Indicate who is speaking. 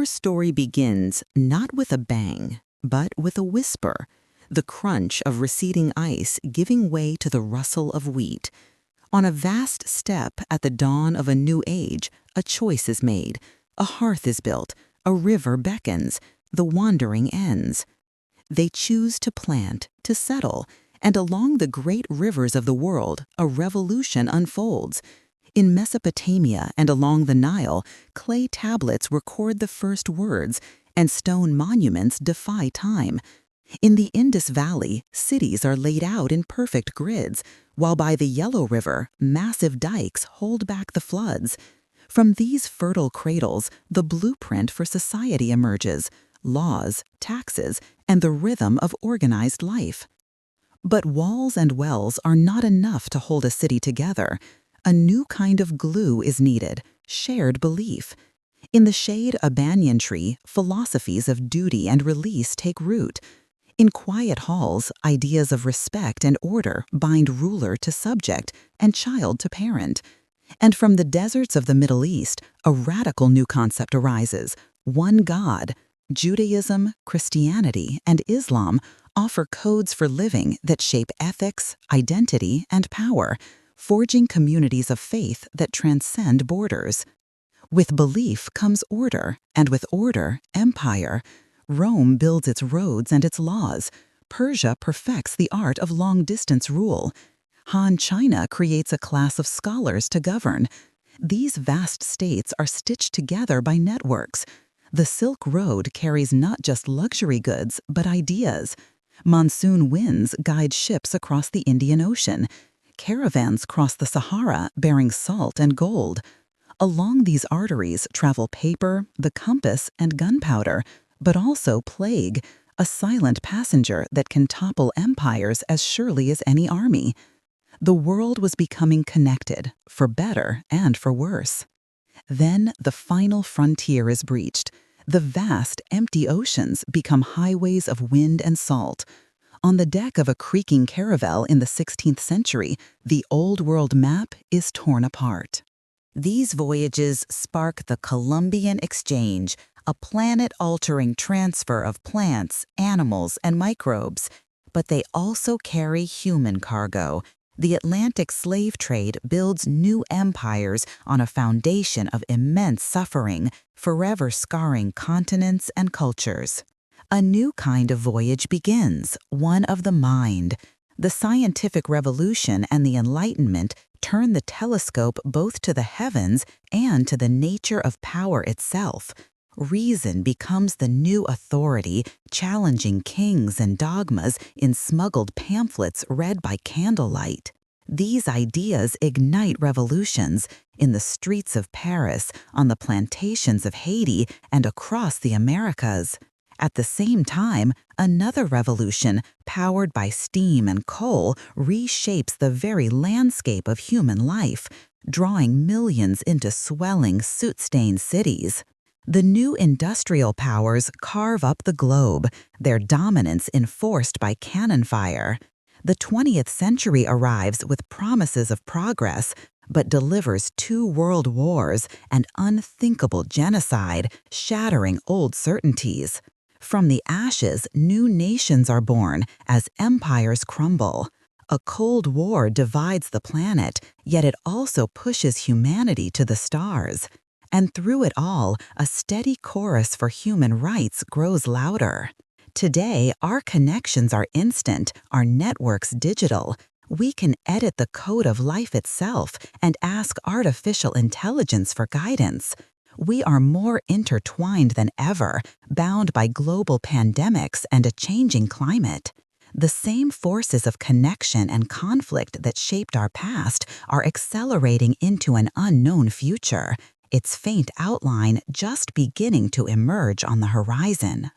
Speaker 1: story begins not with a bang, but with a whisper, the crunch of receding ice giving way to the rustle of wheat. On a vast steppe at the dawn of a new age, a choice is made, a hearth is built, a river beckons, the wandering ends. They choose to plant, to settle, and along the great rivers of the world, a revolution unfolds. In Mesopotamia and along the Nile, clay tablets record the first words, and stone monuments defy time. In the Indus Valley, cities are laid out in perfect grids, while by the Yellow River, massive dikes hold back the floods. From these fertile cradles, the blueprint for society emerges, laws, taxes, and the rhythm of organized life. But walls and wells are not enough to hold a city together. A new kind of glue is needed, shared belief. In the shade of a banyan tree, philosophies of duty and release take root. In quiet halls, ideas of respect and order bind ruler to subject and child to parent. And from the deserts of the Middle East, a radical new concept arises, one God. Judaism, Christianity, and Islam offer codes for living that shape ethics, identity, and power, forging communities of faith that transcend borders. With belief comes order, and with order, empire. Rome builds its roads and its laws. Persia perfects the art of long-distance rule. Han China creates a class of scholars to govern. These vast states are stitched together by networks. The Silk Road carries not just luxury goods, but ideas. Monsoon winds guide ships across the Indian Ocean. Caravans cross the Sahara bearing salt and gold. Along these arteries travel paper, the compass, and gunpowder, but also plague, a silent passenger that can topple empires as surely as any army. The world was becoming connected, for better and for worse. Then the final frontier is breached. The vast, empty oceans become highways of wind and salt. On the deck of a creaking caravel in the 16th century, the Old World map is torn apart. These voyages spark the Columbian Exchange, a planet-altering transfer of plants, animals, and microbes. But they also carry human cargo. The Atlantic slave trade builds new empires on a foundation of immense suffering, forever scarring continents and cultures. A new kind of voyage begins, one of the mind. The scientific revolution and the Enlightenment turn the telescope both to the heavens and to the nature of power itself. Reason becomes the new authority, challenging kings and dogmas in smuggled pamphlets read by candlelight. These ideas ignite revolutions in the streets of Paris, on the plantations of Haiti, and across the Americas. At the same time, another revolution, powered by steam and coal, reshapes the very landscape of human life, drawing millions into swelling, soot-stained cities. The new industrial powers carve up the globe, their dominance enforced by cannon fire. The 20th century arrives with promises of progress, but delivers 2 world wars and unthinkable genocide, shattering old certainties. From the ashes, new nations are born as empires crumble. A Cold War divides the planet, yet it also pushes humanity to the stars. And through it all, a steady chorus for human rights grows louder. Today, our connections are instant, our networks digital. We can edit the code of life itself and ask artificial intelligence for guidance. We are more intertwined than ever, bound by global pandemics and a changing climate. The same forces of connection and conflict that shaped our past are accelerating into an unknown future, its faint outline just beginning to emerge on the horizon.